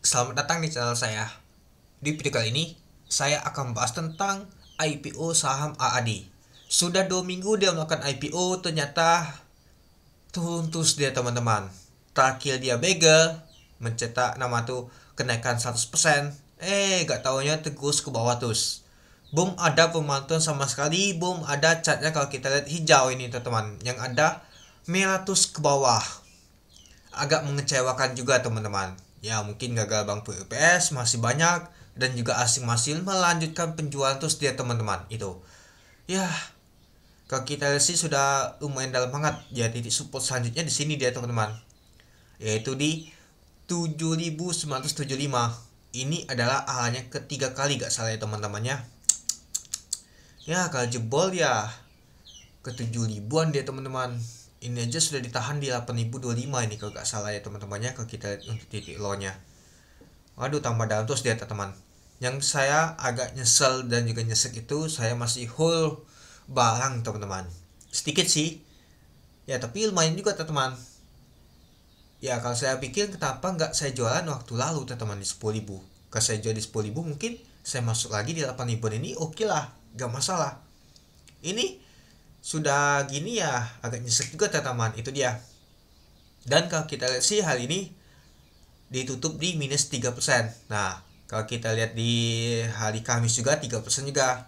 Selamat datang di channel saya. Di video kali ini, saya akan membahas tentang IPO saham AAD. Sudah 2 minggu dia melakukan IPO, ternyata turun terus dia teman-teman. Terakhir dia bagel, mencetak nama tuh kenaikan 100%. Gak taunya terus ke bawah terus. Belum ada pemantauan sama sekali, belum ada catnya kalau kita lihat hijau ini teman-teman. Yang ada merah terus ke bawah. Agak mengecewakan juga teman-teman. Ya mungkin gagal bang PUPS masih banyak dan juga asing masih melanjutkan penjualan terus dia teman-teman itu. Ya kalau kita lihat sih sudah lumayan dalam banget. Ya titik support selanjutnya di sini dia teman-teman. Yaitu di 7.975. Ini adalah halnya ketiga kali gak salah ya teman-temannya. Ya kalau jebol ya ke 7.000-an dia teman-teman. Ini aja sudah ditahan di 8.025 ini kalau gak salah ya teman-temannya. Kalau kita lihat untuk titik low nya, waduh tambah dalam terus dia teman-teman. Yang saya agak nyesel dan juga nyesek itu saya masih hold barang teman-teman. Sedikit sih ya, tapi lumayan juga teman-teman. Ya kalau saya pikir kenapa nggak saya jualan waktu lalu teman-teman di 10.000. Kalau saya jual di 10.000 mungkin saya masuk lagi di 8.000 ini oke lah, gak masalah. Ini sudah gini ya agak nyesek juga teman-teman, itu dia. Dan kalau kita lihat sih hal ini ditutup di minus 3%. Nah kalau kita lihat di hari Kamis juga 3% juga,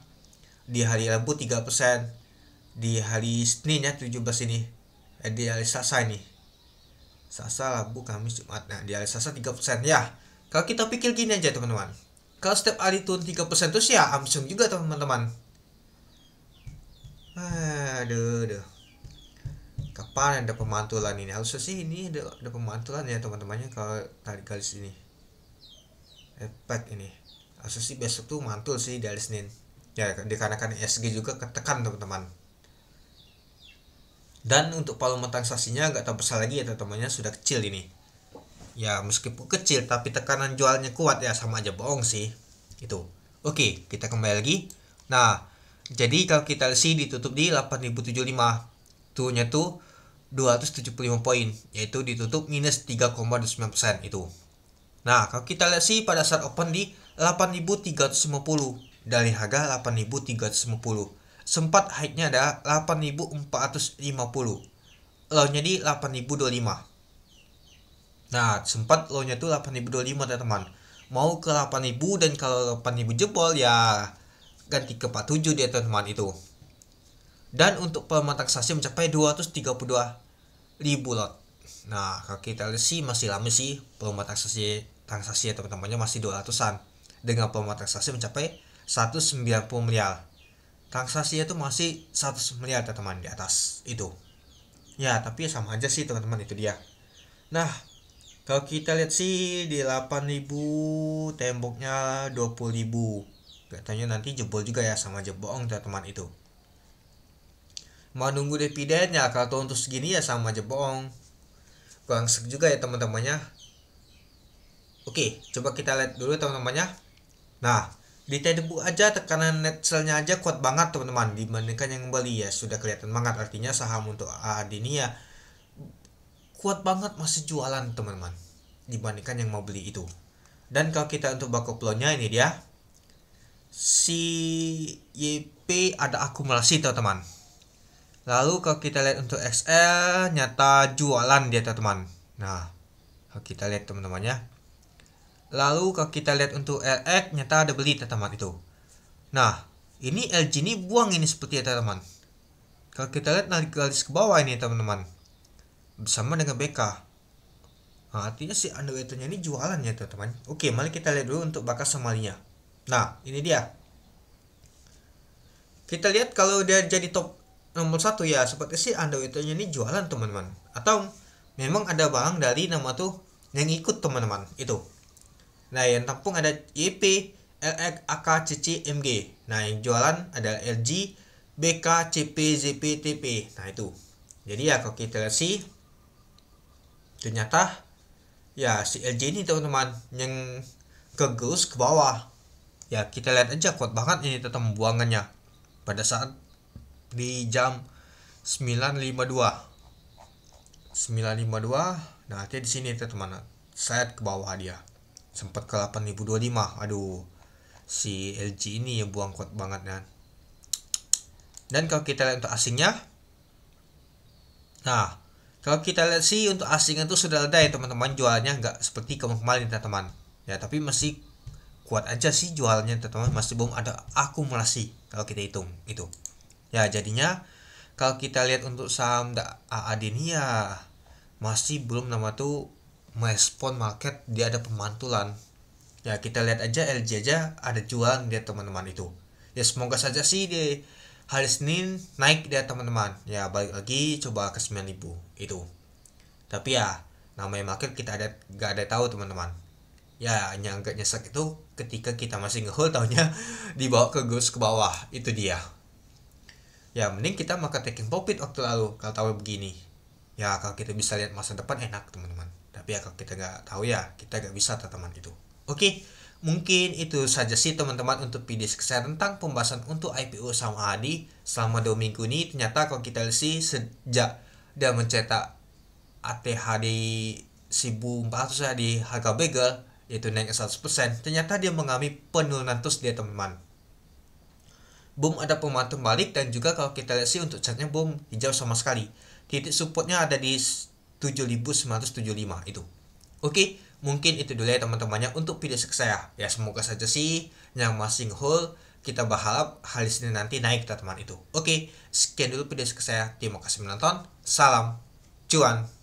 di hari Rabu 3%, di hari Senin ya 17 ini, di hari Selasa ini, Selasa, Rabu, Kamis, Jumat. Nah di hari Selasa 3% ya. Kalau kita pikir gini aja teman-teman, kalau setiap hari turun 3% terus ya Amsung juga teman-teman. Aduh. Kapan ada pemantulan ini? Harusnya sih ini ada pemantulan ya teman-temannya kalau tarik garis ini. Efek ini. Harusnya sih besok tuh mantul sih dari Senin. Ya dikarenakan ESG juga ketekan teman-teman. Dan untuk volume transaksinya nggak tahu besar lagi ya teman-temannya, sudah kecil ini. Ya meskipun kecil tapi tekanan jualnya kuat ya, sama aja bohong sih. Itu. Oke, kita kembali lagi. Nah, jadi kalau kita sih ditutup di 8.075. Tuhnya tuh 275 poin, yaitu ditutup minus 3,29% itu. Nah, kalau kita lihat sih pada saat open di 8.350 dari harga 8.350. Sempat high-nya ada 8.450. Low-nya di 8.025. Nah, sempat low-nya tuh 8.025 teman-teman. Mau ke 8.000 dan kalau 8.000 jebol ya ganti ke 47 dia teman-teman itu. Dan untuk volume transaksi mencapai 232.000 lot. Nah kalau kita lihat sih masih lama sih volume transaksi ya teman-temannya, masih 200-an. Dengan volume transaksi mencapai 190 miliar. Transaksinya itu masih 100 miliar teman-teman di atas itu. Ya tapi sama aja sih teman-teman, itu dia. Nah kalau kita lihat sih di 8.000 temboknya 20.000. Katanya nanti jebol juga ya, sama aja bohong teman-teman itu. Mau nunggu dividen ya kalau turun terus segini ya sama aja bohong. Kurang sek juga ya teman-temannya. Oke, coba kita lihat dulu teman-temannya. Nah, di Tedebook aja tekanan net sell-nya aja kuat banget teman-teman dibandingkan yang beli ya, sudah kelihatan banget. Artinya saham untuk AAD ini ya kuat banget, masih jualan teman-teman dibandingkan yang mau beli itu. Dan kalau kita untuk bako flow-nya ini dia si YP ada akumulasi teman-teman. Lalu kalau kita lihat untuk XL nyata jualan dia teman-teman. Nah, kalau kita lihat teman-temannya. Lalu kalau kita lihat untuk LX nyata ada beli teman-teman itu. Nah, ini LG ini buang ini seperti ya teman-teman. Kalau kita lihat narik garis ke bawah ini teman-teman, bersama dengan BK. Nah, artinya si underwriternya ini jualan ya teman-teman. Oke, mari kita lihat dulu untuk bakas samalinya. Nah, ini dia. Kita lihat kalau dia jadi top nomor 1 ya seperti sih underwriternya ini jualan teman-teman, atau memang ada barang dari nama tuh yang ikut teman-teman itu. Nah yang tampung ada YP, LX, AK, CC, MG. Nah yang jualan ada LG, BK, CP, ZP, TP. Nah itu. Jadi ya kalau kita lihat sih ternyata ya si LG ini teman-teman yang kegerus ke bawah. Ya kita lihat aja kuat banget ini tetap buangannya pada saat di jam 9.52. Nah, nanti di sini teman-teman, set ke bawah dia. sempat ke 8.025. Aduh, si LG ini ya buang kuat banget kan. Dan kalau kita lihat untuk asingnya, nah kalau kita lihat sih untuk asing itu sudah ada ya teman-teman, jualnya nggak seperti kemarin teman-teman ya, tapi masih kuat aja sih jualnya teman-teman, masih belum ada akumulasi kalau kita hitung itu ya. Jadinya kalau kita lihat untuk saham AAD ini ya masih belum nama tuh merespon market, dia ada pemantulan ya. Kita lihat aja LG aja ada jualan dia teman-teman itu ya. Semoga saja sih di hari Senin naik dia teman-teman ya, balik lagi coba ke 9.000 itu. Tapi ya namanya market kita gak ada tahu teman-teman ya. Yang agak nyesek itu ketika kita masih ngehold, tahunya dibawa ke gus ke bawah, itu dia ya. Mending kita market taking profit waktu lalu kalau tahu begini ya. Kalau kita bisa lihat masa depan enak teman-teman, tapi ya kalau kita nggak tahu ya kita nggak bisa teman-teman itu. Oke, mungkin itu saja sih teman-teman untuk video saya tentang pembahasan untuk IPO saham AAD selama 2 minggu ini. Ternyata kalau kita lihat sih sejak dia mencetak ATH di 1.400 ya di harga bagel, yaitu naik 100%, ternyata dia mengalami penurunan terus dia teman-teman. Belum ada pemantau balik, dan juga kalau kita lihat sih untuk chartnya belum hijau sama sekali. Titik supportnya ada di 7.975 itu. Oke, mungkin itu dulu ya teman-temannya untuk video saya ya. Semoga saja sih yang masih hold, kita berharap hari Senin nanti naik teman-teman itu. Oke, sekian dulu video saya. Terima kasih menonton. Salam cuan.